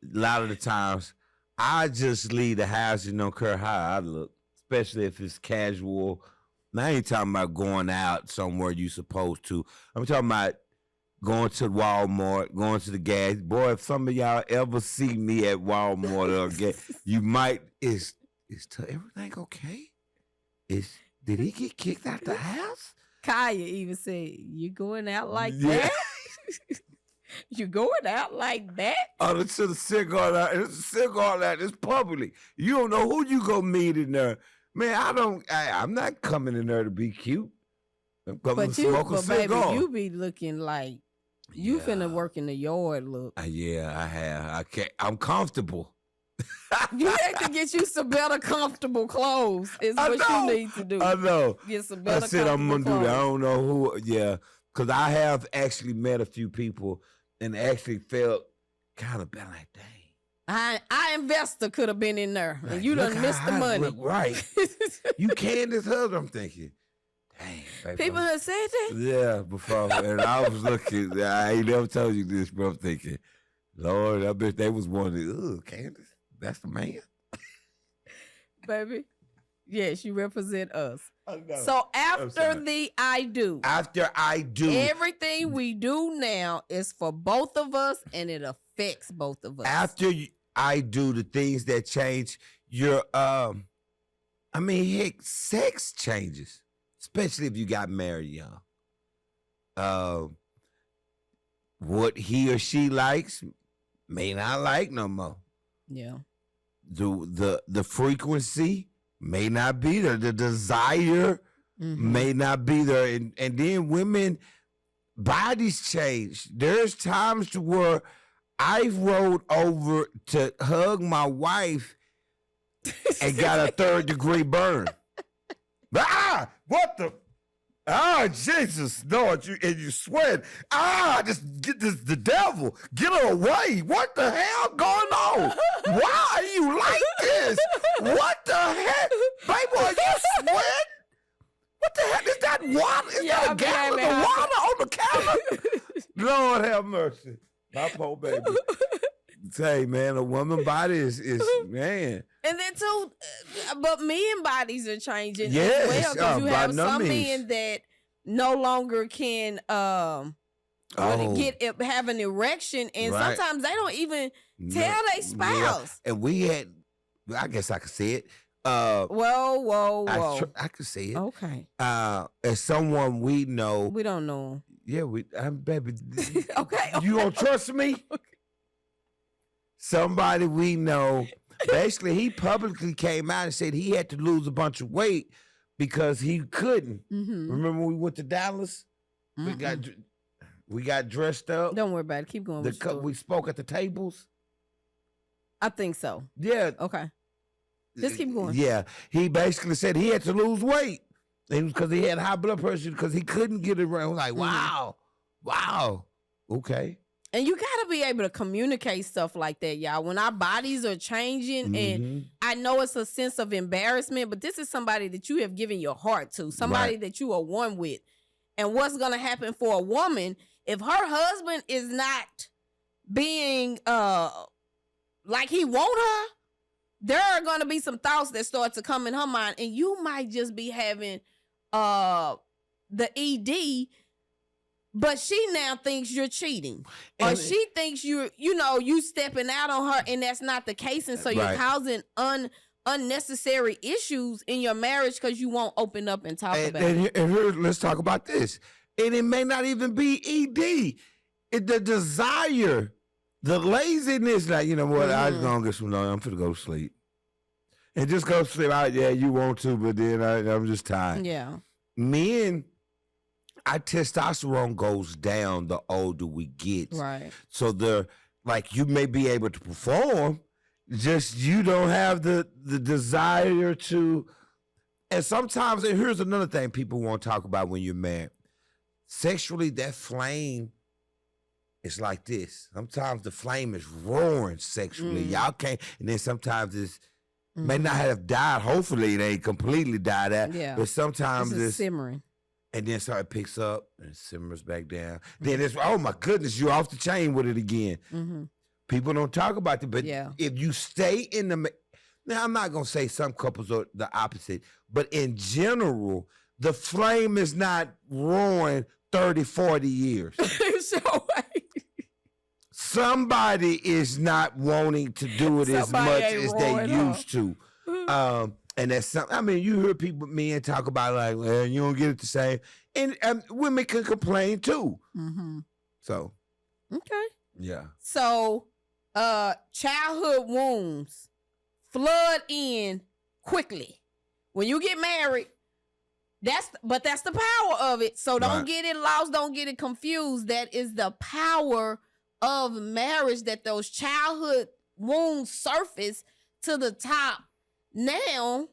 A lot of the times, I just leave the house and don't care how I look. especially if it's casual. Now, I ain't talking about going out somewhere you supposed to. I'm talking about going to Walmart, going to the gas. Boy, if some of y'all ever see me at Walmart or gas, you might, is everything okay? Did he get kicked out the house? Kaya even said, "You going out like that? You going out like that?" Oh, it's a cigar out. It's a cigar out. It's public. You don't know who you gonna meet in there. Man, I'm not coming in there to be cute. I'm coming to smoke a cigar. Baby, you be looking like you finna work in the yard. Look. Yeah, I have. I can't. I'm comfortable. You have to get you some better comfortable clothes. Is what you need to do. I know. Get some better. I said I'm gonna do that. I don't know who. Yeah, because I have actually met a few people and actually felt kind of bad. Like, dang. Our investor could have been in there, and you done missed the money. Right. You Candace husband. I'm thinking, dang. Baby, People have said that. Yeah, before, and I was looking. I ain't never told you this, but I'm thinking, Lord, I bet they was wondering, Candace. That's the man. Baby. Yes, you represent us. I know. So after the I do. After I do. Everything we do now is for both of us and it affects both of us. After I do the things that change your, heck, sex changes. Especially if you got married young. What he or she likes may not like no more. Yeah. The frequency may not be there. The desire may not be there. And then women, bodies change. There's times to where I've rolled over to hug my wife and got a 3rd-degree burn. What the? Jesus, Lord, you sweat. Just get the devil. Get her away. What the hell going on? Why are you like this? What the heck? Baby, are you sweating? What the heck? Is that water? Is that a gallon of water on the counter? Lord have mercy. My poor baby. Say, man, a woman body is man. And then too, but men bodies are changing yes, as well. Because you have some means. men that no longer can have an erection, and sometimes they don't even tell their spouse. Yeah. And we had, I guess I could say it. Whoa. I could say it. Okay. As someone we know. We don't know. Yeah, baby. Okay. You don't trust me? Okay. Somebody we know. Basically, he publicly came out and said he had to lose a bunch of weight because he couldn't. Remember when we went to Dallas? We got dressed up. Don't worry about it. Keep going. We spoke at the tables. I think so. Yeah. Okay. Just keep going. Yeah. He basically said he had to lose weight. It was because he had high blood pressure because he couldn't get it right. I was like, wow. Okay. And you got to be able to communicate stuff like that, y'all. When our bodies are changing, and I know it's a sense of embarrassment, but this is somebody that you have given your heart to, somebody that you are one with. And what's going to happen for a woman if her husband is not being like he want her? There are going to be some thoughts that start to come in her mind, and you might just be having the ED. But she now thinks you're cheating, or she thinks you stepping out on her, and that's not the case. And so you're causing unnecessary issues in your marriage because you won't open up and talk about it. And here, let's talk about this. And it may not even be ED. The desire, the laziness. Like, you know what? I'm gonna get some. I'm gonna go to sleep, and just go to sleep. You want to, but then I'm just tired. Yeah, men. Our testosterone goes down the older we get. Right. So you may be able to perform, just you don't have the desire to. And sometimes, and here's another thing people won't talk about when you're married. Sexually, that flame is like this. Sometimes the flame is roaring sexually. Y'all can't, and then sometimes it's may not have died. Hopefully, it ain't completely died out. Yeah. But sometimes it's simmering. And then it picks up and simmers back down. Then it's, oh my goodness, you're off the chain with it again. People don't talk about it, but if you stay in Now, I'm not going to say some couples are the opposite, but in general, the flame is not ruined 30, 40 years. So, Somebody is not wanting to do it as much as they used to. And that's something, I mean, you hear people, men talk about like, well, you don't get it the same. And women can complain too. Mm-hmm. So. Okay. Yeah. So, childhood wounds flood in quickly. When you get married, that's the power of it. So don't get it lost, don't get it confused. That is the power of marriage, that those childhood wounds surface to the top. Now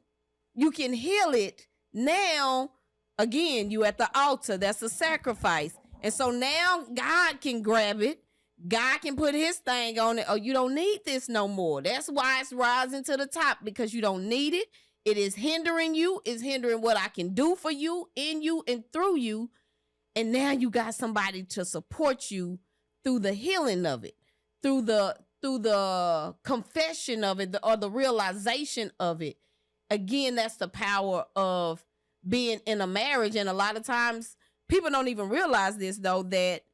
you can heal it. Now, again, you at the altar. That's a sacrifice. And so now God can grab it. God can put his thing on it. Oh, you don't need this no more. That's why it's rising to the top, because you don't need it. It is hindering you. It's hindering what I can do for you, in you, and through you. And now you got somebody to support you through the healing of it, through the confession of it, or the realization of it. Again, that's the power of being in a marriage. And a lot of times people don't even realize this, though, that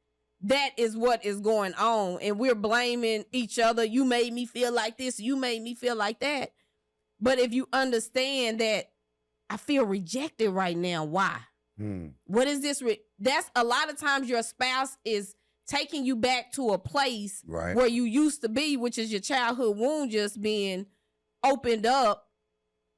is what is going on. And we're blaming each other. You made me feel like this. You made me feel like that. But if you understand that I feel rejected right now, why? What is this? That's a lot of times your spouse is taking you back to a place where you used to be, which is your childhood wound just being opened up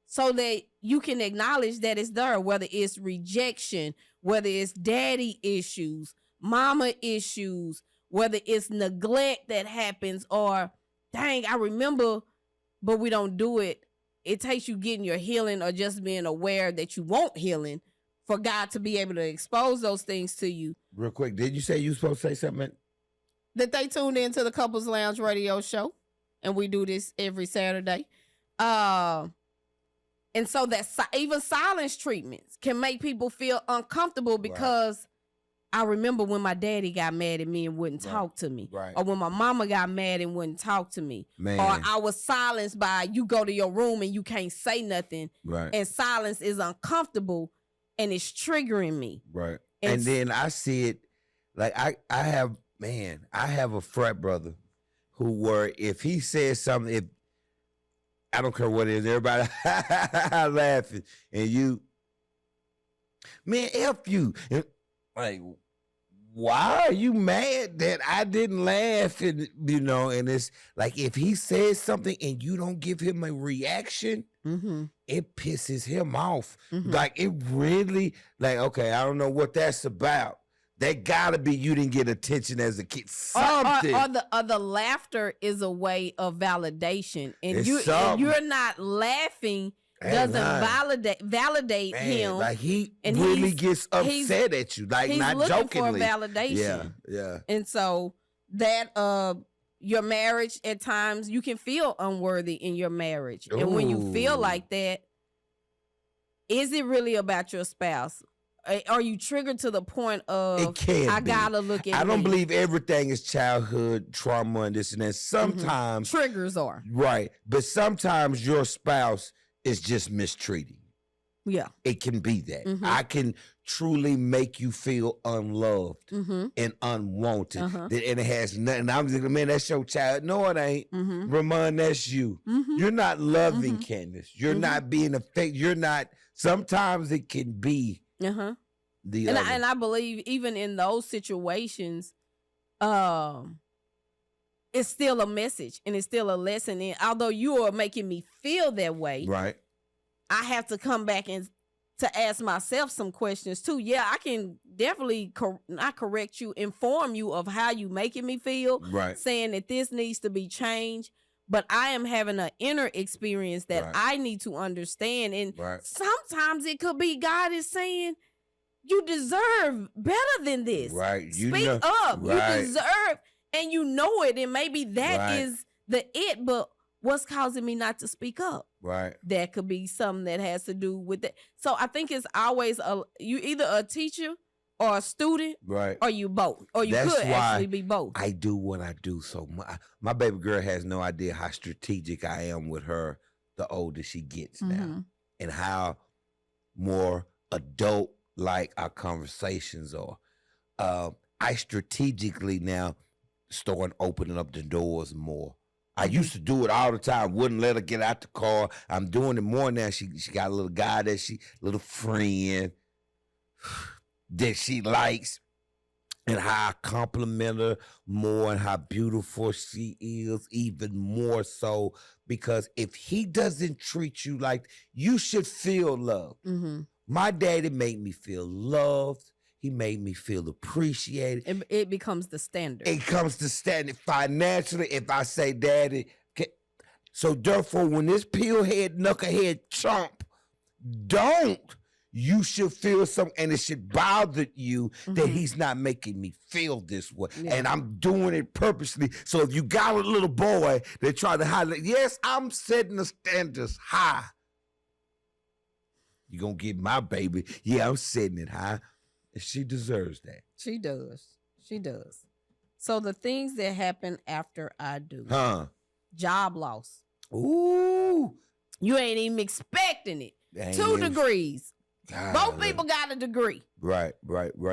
so that you can acknowledge that it's there, whether it's rejection, whether it's daddy issues, mama issues, whether it's neglect that happens, or dang, I remember, but we don't do it. It takes you getting your healing or just being aware that you want healing for God to be able to expose those things to you. Real quick, did you say you supposed to say something? That they tuned into the Couples Lounge radio show, and we do this every Saturday. And so that even silence treatments can make people feel uncomfortable, because I remember when my daddy got mad at me and wouldn't talk to me. Or when my mama got mad and wouldn't talk to me. Man. Or I was silenced by, you go to your room and you can't say nothing. And silence is uncomfortable and it's triggering me. And then I see it, like I have a frat brother who if he says something, if I don't care what it is, everybody laughing, and you, man, F you. And, like, why are you mad that I didn't laugh? And and it's like, if he says something and you don't give him a reaction, it pisses him off. Like, it really, like, okay, I don't know what that's about. That gotta be you didn't get attention as a kid. Something. Or the laughter is a way of validation, and you're not laughing. Doesn't validate him. Like, he really gets upset at you. Like, he's not looking jokingly. for validation. Yeah. And so that your marriage, at times you can feel unworthy in your marriage. And when you feel like that, is it really about your spouse? Are you triggered to the point of, it can I be. gotta look at I don't me? believe everything is childhood trauma and this and that. Sometimes triggers are. Right. But sometimes your spouse is just mistreating. Yeah. It can be that. I can truly make you feel unloved and unwanted. And it has nothing. I'm just like, man, that's your child. No, it ain't. Remon, that's you. You're not loving Candace. You're not being affected. You're not. Sometimes it can be the other. And I believe even in those situations, it's still a message and it's still a lesson. And although you are making me feel that way, I have to come back and to ask myself some questions too. Yeah, I can definitely not correct you, inform you of how you making me feel, saying that this needs to be changed. But I am having an inner experience that I need to understand. And sometimes it could be God is saying, you deserve better than this. Speak up. You deserve, and you know it. And maybe that is the it, but what's causing me not to speak up? That could be something that has to do with that. So I think it's always you either a teacher or a student, or you both, or you could actually be both. I do what I do so much. My baby girl has no idea how strategic I am with her the older she gets now, and how more adult like our conversations are. I strategically now start opening up the doors more. I used to do it all the time. Wouldn't let her get out the car. I'm doing it more now. She got a little guy little friend that she likes, and how I compliment her more and how beautiful she is, even more so. Because if he doesn't treat you like, you should feel loved. My daddy made me feel loved. He made me feel appreciated. It becomes the standard. It comes to standard financially. If I say, Daddy, so therefore, when this pillhead, knucklehead chump don't, you should feel something, and it should bother you that he's not making me feel this way. Yeah. And I'm doing it purposely. So if you got a little boy that try to highlight, yes, I'm setting the standards high. You're going to get my baby. Yeah, I'm setting it high. She deserves that. She does. She does. So the things that happen after I do. Job loss. Ooh. You ain't even expecting it. 2 degrees. God, both people got a degree. Right.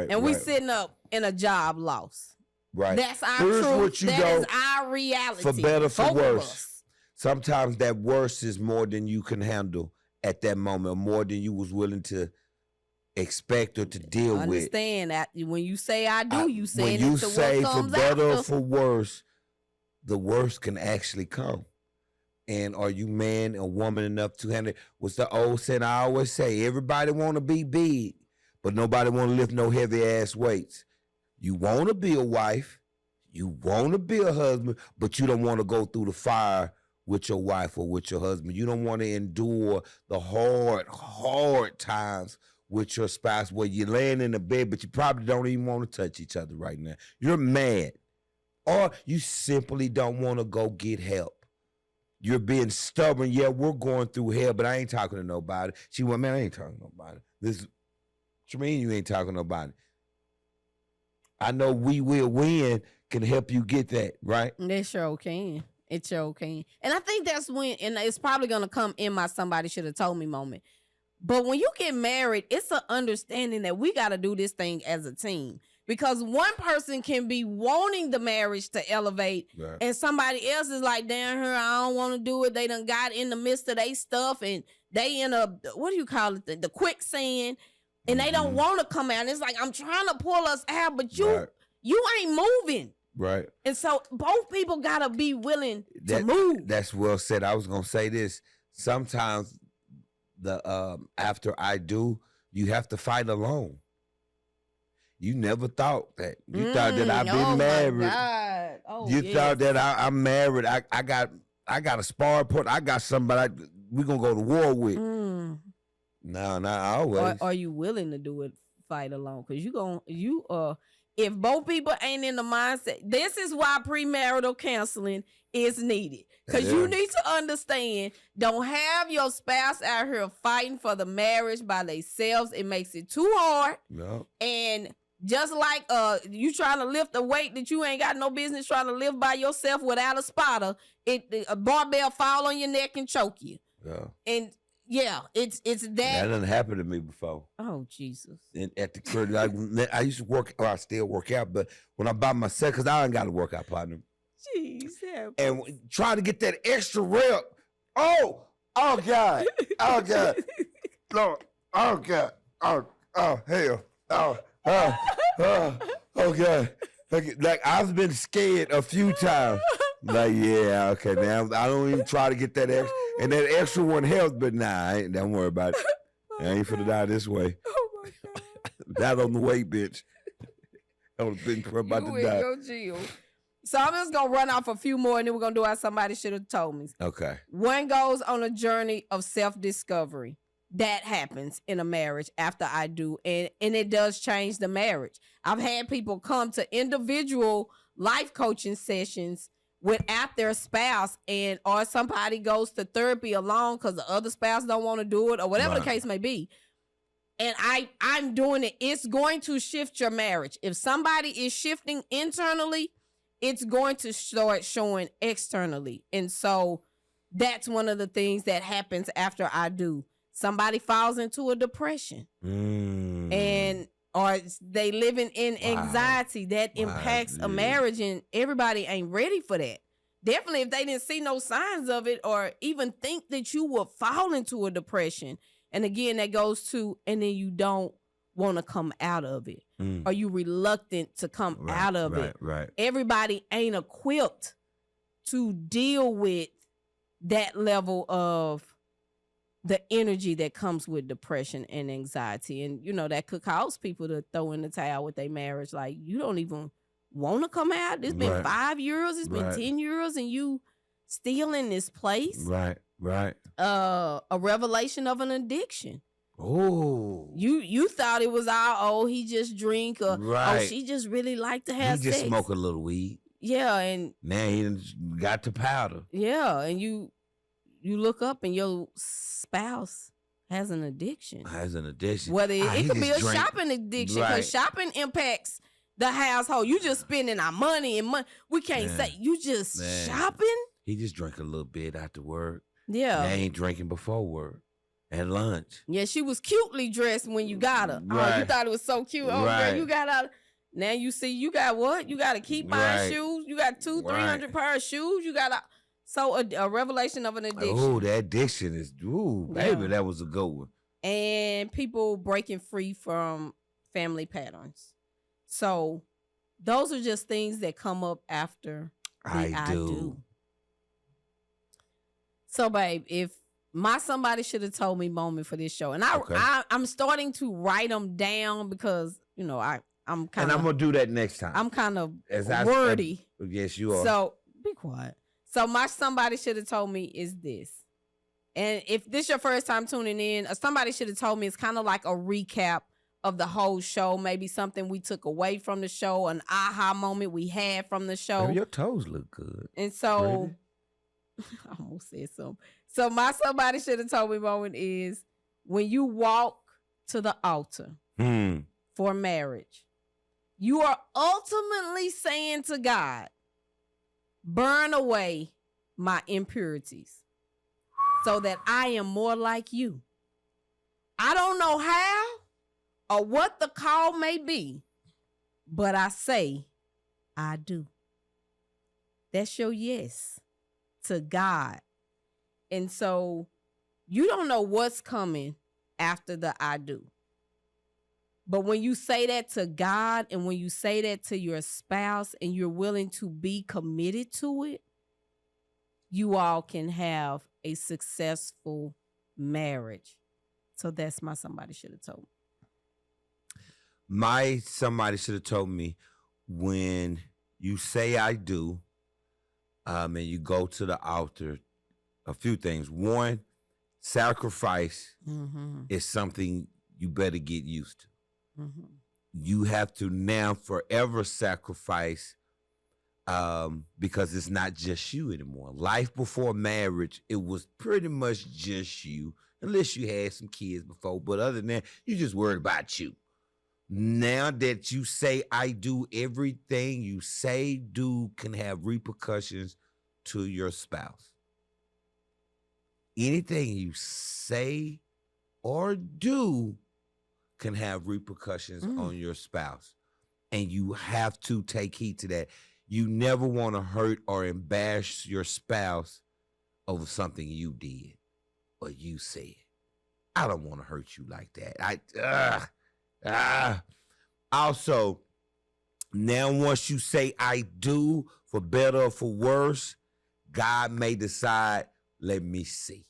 And we sitting up in a job loss. Right. That's our truth. That is our reality. For better, for worse. Sometimes that worse is more than you can handle at that moment, or more than you was willing to expect or to deal with. Understand that when you say I do, you say when you say for better or for worse, the worst can actually come. And are you man or woman enough to handle it? What's the old saying I always say? Everybody want to be big, but nobody want to lift no heavy ass weights. You want to be a wife, you want to be a husband, but you don't want to go through the fire with your wife or with your husband. You don't want to endure the hard times with your spouse where you're laying in the bed, but you probably don't even want to touch each other right now. You're mad. Or you simply don't want to go get help. You're being stubborn. Yeah, we're going through hell, but I ain't talking to nobody. She went, man, I ain't talking to nobody. What you mean you ain't talking to nobody? I know We Will Win can help you get that, right? They sure can. It sure can. And I think that's when, and it's probably going to come in my somebody should have told me moment. But when you get married, it's an understanding that we got to do this thing as a team. Because one person can be wanting the marriage to elevate, right, and somebody else is like, damn her, I don't want to do it. They done got in the midst of their stuff, and they in a, what do you call it, the quicksand, and they don't want to come out. And it's like, I'm trying to pull us out, but you ain't moving. Right. And so both people got to be willing to move. That's well said. I was going to say this. Sometimes after I do, you have to fight alone. You never thought that. You thought that I've been married. My God. Oh, you thought that I'm married. I got a sparring partner. I got somebody we're going to go to war with. No, not always. Are you willing to do it, fight alone? Because if both people ain't in the mindset, this is why premarital counseling is needed. Because you need to understand, don't have your spouse out here fighting for the marriage by themselves. It makes it too hard. No. And just like you trying to lift a weight that you ain't got no business trying to lift by yourself without a spotter, a barbell fall on your neck and choke you. Yeah. And yeah, it's that. That didn't happen to me before. Oh, Jesus. And at the crib, I used to work, or I still work out, but when I'm by myself, because I ain't got a workout partner. Jeez. And trying to get that extra rep. Oh, God. Oh, God. Lord. Oh, God. Oh, hell. Oh, God. Like, I've been scared a few times. Like, yeah, okay, now I don't even try to get that extra. And that extra one helps, but nah, don't worry about it. I ain't finna die this way. Oh, my God. Not on the weight, bitch. I was about to die. Your Jill. So I'm just going to run off a few more, and then we're going to do how somebody should have told me. Okay. One goes on a journey of self-discovery. That happens in a marriage after I do, and it does change the marriage. I've had people come to individual life coaching sessions without their spouse, or somebody goes to therapy alone because the other spouse don't want to do it, or whatever the case may be. And I'm doing it. It's going to shift your marriage. If somebody is shifting internally, it's going to start showing externally. And so that's one of the things that happens after I do. Somebody falls into a depression and or they living in anxiety that impacts a marriage, and everybody ain't ready for that. Definitely if they didn't see no signs of it or even think that you would fall into a depression. And again, that goes to, and then you don't want to come out of it. Or you reluctant to come out of it. Right. Everybody ain't equipped to deal with that level of the energy that comes with depression and anxiety. And, you know, that could cause people to throw in the towel with their marriage. Like, you don't even want to come out. It's been 5 years. It's been 10 years and you still in this place. Right. A revelation of an addiction. Oh. You thought it was all, he just drink or she just really like to have sex. He just smoke a little weed. Yeah, and now he got the powder. Yeah, and you look up and your spouse has an addiction. Whether it could be a shopping addiction, because shopping impacts the household. You just spending our money and money. We can't say you just shopping. He just drank a little bit after work. Yeah, they ain't drinking before work. At lunch. Yeah, she was cutely dressed when you got her. Oh, you thought it was so cute. Oh, girl, you got out. Now you see, you got what? You got to keep buying shoes. You got 200-300 pair of shoes. You got a revelation of an addiction. Oh, that addiction is, baby, that was a good one. And people breaking free from family patterns. So those are just things that come up after the I do. So, babe, if my somebody should have told me moment for this show. And I'm starting to write them down because, you know, I'm kind of... And I'm going to do that next time. I'm kind of wordy. Yes, you are. So, be quiet. So, my somebody should have told me is this. And if this your first time tuning in, somebody should have told me it's kind of like a recap of the whole show. Maybe something we took away from the show, an aha moment we had from the show. Your toes look good. And so... I almost said something. So my somebody should have told me moment is when you walk to the altar for marriage, you are ultimately saying to God, burn away my impurities so that I am more like you. I don't know how or what the call may be, but I say I do. That's your yes to God. And so you don't know what's coming after the I do. But when you say that to God and when you say that to your spouse and you're willing to be committed to it, you all can have a successful marriage. So that's my somebody should have told me. My somebody should have told me when you say I do, and you go to the altar, a few things. One, sacrifice is something you better get used to. You have to now forever sacrifice because it's not just you anymore. Life before marriage, it was pretty much just you, unless you had some kids before. But other than that, you just worried about you. Now that you say I do, everything you say, do can have repercussions to your spouse. Anything you say or do can have repercussions on your spouse. And you have to take heed to that. You never want to hurt or embarrass your spouse over something you did or you said. I don't want to hurt you like that. Also, now once you say I do, for better or for worse, God may decide, let me see.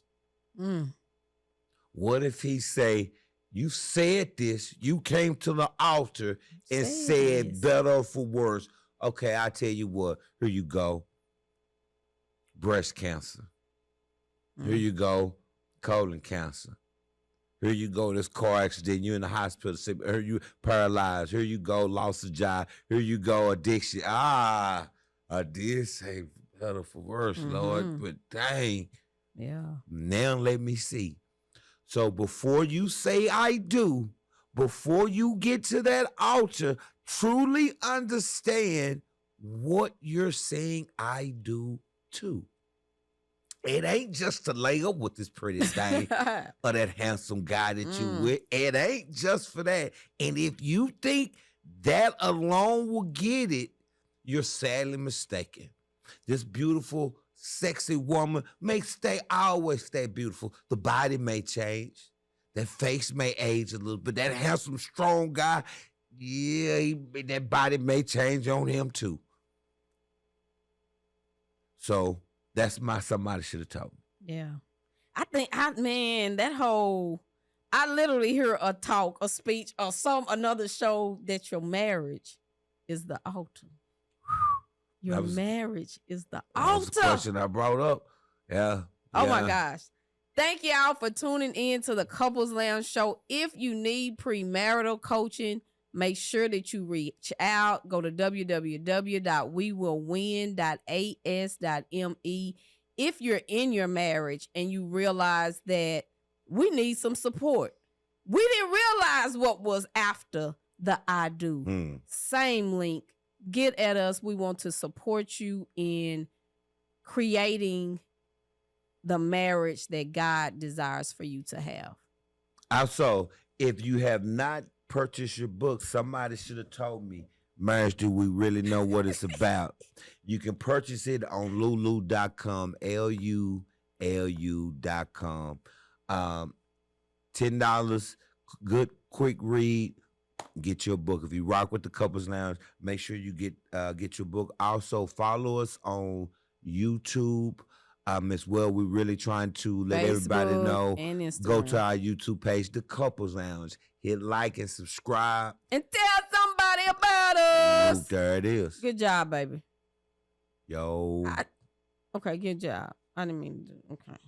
What if he say, you said this, you came to the altar and said better or for worse. Okay, I tell you what, here you go. Breast cancer. Here you go, colon cancer. Here you go, this car accident, you're in the hospital. Here you paralyzed. Here you go, loss of job. Here you go, addiction. I did say better for worse, Lord, but dang. Yeah. Now let me see. So before you say I do, before you get to that altar, truly understand what you're saying I do to. It ain't just to lay up with this pretty thing or that handsome guy that you with. It ain't just for that. And if you think that alone will get it, you're sadly mistaken. This beautiful, sexy woman may always stay beautiful. The body may change. That face may age a little bit. That handsome, strong guy, yeah, that body may change on him too. So that's somebody should have told me. Yeah. I think, I literally hear a talk, a speech, or another show that your marriage is the altar. Your marriage is the altar. That was the question I brought up. Yeah. Oh my gosh. Thank y'all for tuning in to the Couples Lounge show. If you need premarital coaching, make sure that you reach out. Go to www.wewillwin.as.me. If you're in your marriage and you realize that we need some support, we didn't realize what was after the I do. Same link. Get at us. We want to support you in creating the marriage that God desires for you to have. Also, if you have not purchased your book, somebody should have told me, Marriage, do we really know what it's about? You can purchase it on lulu.com, LULU.com. $10, good, quick read. Get your book. If you rock with the Couples Lounge, make sure you get your book. Also, follow us on YouTube as well. We're really trying to let everybody know. And go to our YouTube page, The Couples Lounge. Hit like and subscribe. And tell somebody about us. Ooh, there it is. Good job, baby. Yo. Okay, good job. I didn't mean to do. Okay.